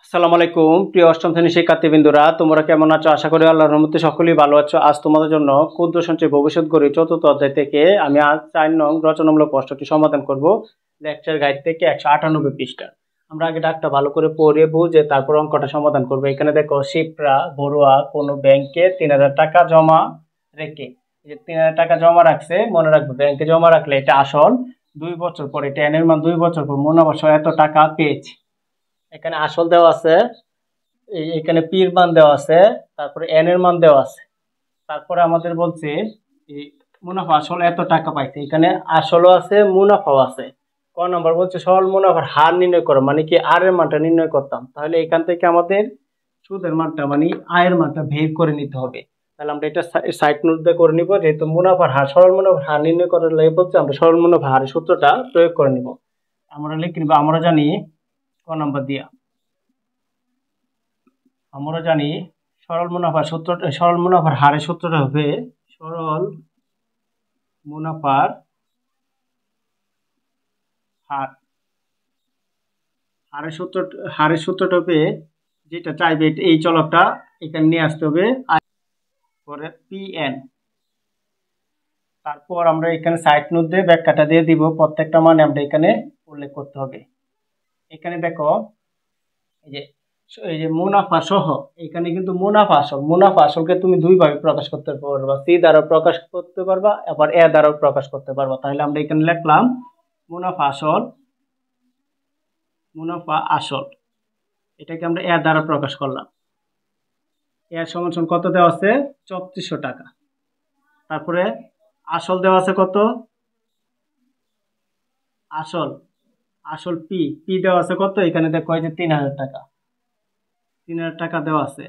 আসসালামু আলাইকুম প্রিয় অষ্টম শ্রেণীর শিক্ষার্থীবৃন্দরা, তোমরা কেমন আছো? আশা করি আল্লাহর রহমতে সকলেই ভালো আছো। আজ তোমাদের জন্য ক্ষুদ্র সঞ্চয় ভবিষ্যৎ গড়ি চতুর্থ অধ্যায় থেকে আমি আজ 4 নং রচনামূলক প্রশ্নটি সমাধান করব। লেকচার গাইড থেকে 198 পৃষ্ঠা। আমরা আগে ডাকটা ভালো করে পড়ে বুঝে তারপর অঙ্কটা সমাধান করব। এখানে দেখো, শিপ্রা বড়ুয়া কোনো ব্যাংকে 3000 টাকা জমা রেখে, এই যে 3000 টাকা জমা রাখছে, মনে রাখবে ব্যাংকে জমা রাখলে এটা আসল 2 বছর পর, এটা এর মান 2 বছর পর মুনাফা সহ এত টাকা পেয়েছে। এখানে আসল দেওয়া আছে, এখানে পির মান দেওয়া আছে, তারপরে এন এর মান দেওয়া আছে, তারপরে আমাদের বলছে এই মুনাফা আসল এত টাকা পাইছে। এখানে আসলও আছে, মুনাফাও আছে। ক নম্বর বলছে সরল মুনাফার হার নির্ণয় করো, মানে কি আর এর মানটা নির্ণয় করতাম। তাহলে এখান থেকে আমাদের সুদের মানটা মানে আয়ের মানটা বের করে নিতে হবে। তাহলে আমরা এটা সাইড নোট দিয়ে করে নিব, যেহেতু মুনাফার হার সরল মুনাফার হার নির্ণয় করার লাগে বলছে, আমরা সরল মুনাফার হারের সূত্রটা প্রয়োগ করে নিব। আমরা লিখে নিব, আমরা জানি ক নম্বর দিয়া আমরা জানি সরল মুনাফার হারের সূত্রটা হবে সরল মুনাফার হার। হারের সূত্রটা হবে, যেটা চাইবে এই চলকটা এখানে নিয়ে আসতে হবে, পরে পিএন। তারপর আমরা এখানে সাইড নোট দিয়ে ব্যাখ্যাটা দিয়ে দিব, প্রত্যেকটা মানে আমরা এখানে উল্লেখ করতে হবে। এখানে দেখো, এই যে মুনাফা সহ, এখানে কিন্তু মুনাফা আসলকে তুমি দুই ভাবে প্রকাশ করতে পারবা, সি দ্বারা প্রকাশ করতে পারবা, আবার এ দ্বারা প্রকাশ করতে পারবা। তাহলে আমরা এখানে লিখলাম মুনাফা আসল, এটাকে আমরা এ দ্বারা প্রকাশ করলাম। এর সমান সমান কত দেওয়া আছে? 3400 টাকা। তারপরে আসল দেওয়া আছে কত? আসল পি দেওয়া আছে কত? এখানে দেখো এই যে 3000 টাকা, 3000 টাকা দেওয়া আছে।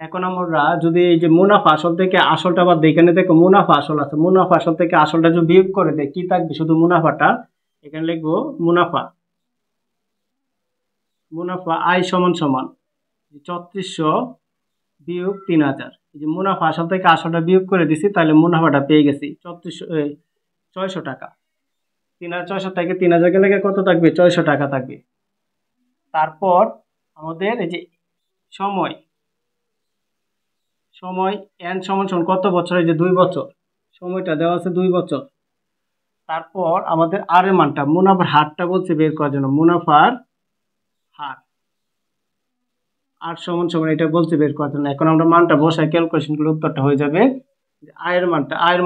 এখন আমরা যদি এই যে মুনাফা আসল থেকে আসলটা বাদ দিই, এখানে দেখো মুনাফা আসল আছে, মুনাফা আসল থেকে আসলটা যদি বিয়োগ করে দেয় কি থাকবে? শুধু মুনাফাটা। এখানে লিখবো মুনাফা আয় সমান সমান 3400 বিয়োগ 3000। এই যে মুনাফা আসল থেকে আসলটা বিয়োগ করে দিছি, তাহলে মুনাফাটা পেয়ে গেছি 600 টাকা। 3600 থেকে 3000 গেলে কত থাকবে? 600 টাকা থাকবে। তারপর আমাদের এই যে সময় এন সমান সমান কত বছর? এই যে 2 বছর, সময়টা দেওয়া আছে 2 বছর। তারপর আমাদের আর এর মানটা, মুনাফার হারটা বলছে বের করার জন্য, মুনাফার হার আর সমান সমান এটা বলছে বের করার জন্য। এখন আমরা মানটা বসাই, ক্যালকুলেশন করলে উত্তরটা হয়ে যাবে। আয়ের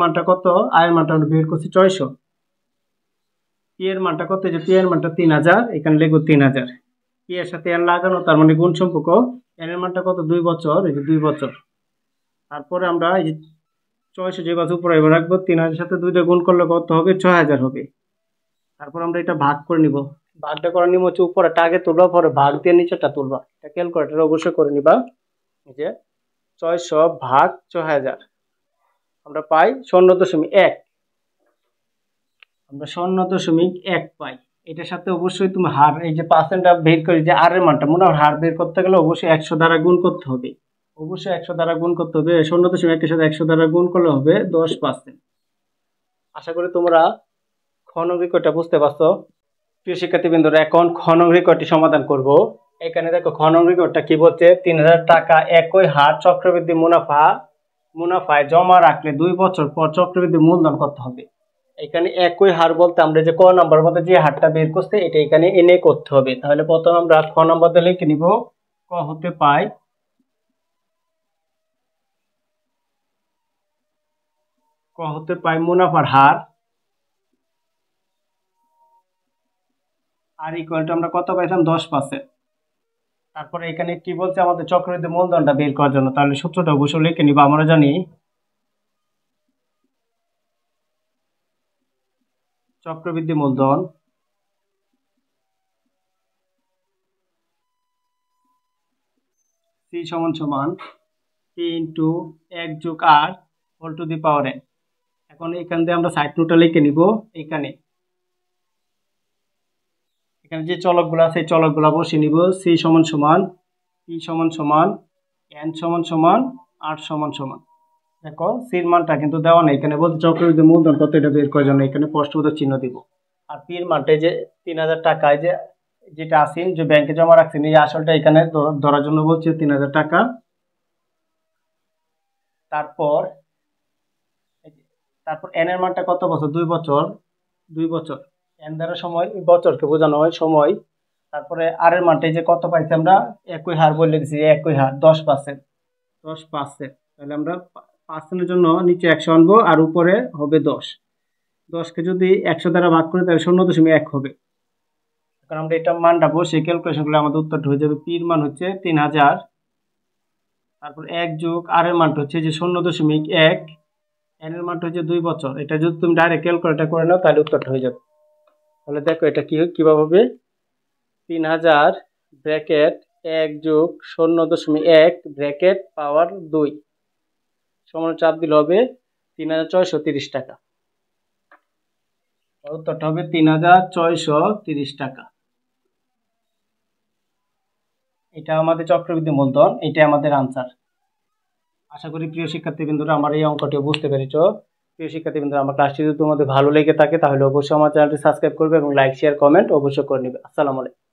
মানটা কত? আয়ের মানটা আমরা বের করছি 600। পি এর মানটা কত? যে পি এর মানটা 3000, এখানে লিখবো 3000। পি এর সাথে এন লাগানো, তার মানে গুণ সম্পর্ক। এন এর মানটা কত? 2 বছর, এই যে 2 বছর। তারপরে আমরা এই যে 600 যে কথা উপরে এবার রাখবো, 3000 সাথে 2 দিয়ে গুণ করলে কত হবে? 6000 হবে। তারপর আমরা এটা ভাগ করে নিব। ভাগটা করে নিব হচ্ছে উপরেটা আগে তুলবা, পরে ভাগ দিয়ে নিচেটা তুলবা। এটা ক্যালকুলেটর অবশ্যই করে নিবা। এই যে 600 ভাগ 6000 আমরা পাই 0.1। আমরা 0.1 পাই। এটার সাথে অবশ্যই তুমি হার, এই যে পার্সেন্টটা বের করে, যে আর এর মানটা মুনাফার হার বের করতে গেলে অবশ্যই 100 দ্বারা গুণ করতে হবে। 0.1 এর সাথে 100 দ্বারা গুণ করলে হবে 10%। আশা করি তোমরা খ নং রেকর্ডটা বুঝতে পারছো। প্রিয় শিক্ষার্থীবৃন্দরা, এখন খ নং রেকর্ডটি সমাধান করব। এখানে দেখো খ নং রেকর্ডটা কি বলছে? 3000 টাকা একই হার চক্রবৃদ্ধি মুনাফায় জমা রাখলে 2 বছর পর চক্রবৃদ্ধি মূলধন কত হবে। এখানে একই হার বলতে আমরা যে ক নাম্বার মধ্যে যে হারটা বের করছে এটা এখানে এনে করতে হবে। তাহলে প্রথম আমরা খ নাম্বারটা লিখে নিব, ক হতে পাই মুনাফার হার, আর ইকুয়াল টু আমরা কত পাইতাম? 10%। তারপরে এখানে কি বলছে? আমাদের চক্রবৃদ্ধি মূলধনটা বের করার জন্য। তাহলে সূত্রটা অবশ্যই লিখে নিব। আমরা জানি চক্রবৃদ্ধি মূলধন সি সমান সমান পি ইন্টু 1 যোগ r whole to the power n. এখন এখান দিয়ে আমরা সাইড নোটটা লিখে নিব। এখানে যে চলকগুলো আছে এই চলকগুলো বসিয়ে নিব। সি সমান সমান পি সমান সমান এন সমান সমান আর সমান সমান। দেখো সির মানটা কিন্তু দেওয়া নেই, এখানে বলতে চক্রবৃদ্ধি মূলধন কত এটা বের করার জন্য এখানে প্রশ্নবোধক চিহ্ন দিব। আর পির মানটা যে 3000 টাকায় যে যেটা আছে যে ব্যাংকে জমা রাখছেন এই আসলটা এখানে ধরার জন্য বলছে 3,000 টাকা। তারপর তারপর এন এর মানটা কত বছর? 2 বছর। 2 বছর এন দ্বারা সময় বছরকে বোঝানো হয় সময়। তারপরে আর এর মানটা এই যে কত পাইছি আমরা একই হার বলে দিছি, একই হার 10%। 10%, তাহলে আমরা পার্সেন্টের জন্য নিচে 100 আনবো আর উপরে হবে 10। 10কে যদি 100 দ্বারা ভাগ করি তাহলে 0.1 হবে। কারণ আমরা এটা মানটা বসে ক্যালকুলেশন করলে আমাদের উত্তরটা হয়ে যাবে, পির মান হচ্ছে 3000। তারপর 1 যোগ আর এর মানটা হচ্ছে যে 0.1, এন এর মানটা হচ্ছে 2 বছর। এটা যদি তুমি ডাইরেক্ট ক্যালকুলেটর করে নাও তাহলে উত্তরটা হয়ে যাবে। তাহলে দেখো এটা কিভাবে হবে, 3000 ব্র্যাকেট 1 যোগ 0.1 ব্র্যাকেট পাওয়ার 2 সমান চাপ দিলে হবে 3630 টাকা। উত্তরটা হবে 3630 টাকা। এটা আমাদের চক্রবৃদ্ধি মূলধন, এটা আমাদের আনসার। আশা করি প্রিয় শিক্ষার্থীবৃন্দরা আমার এই অঙ্কটি বুঝতে পেরেছো। প্রিয় শিক্ষার্থীবৃন্দরা আমার ক্লাসটি যদি তোমাদের ভালো লেগে থাকে তাহলে অবশ্যই আমার চ্যানেলটি সাবস্ক্রাইব করবে এবং লাইক শেয়ার কমেন্ট অবশ্যই করে নেবে। আসসালামু আলাইকুম।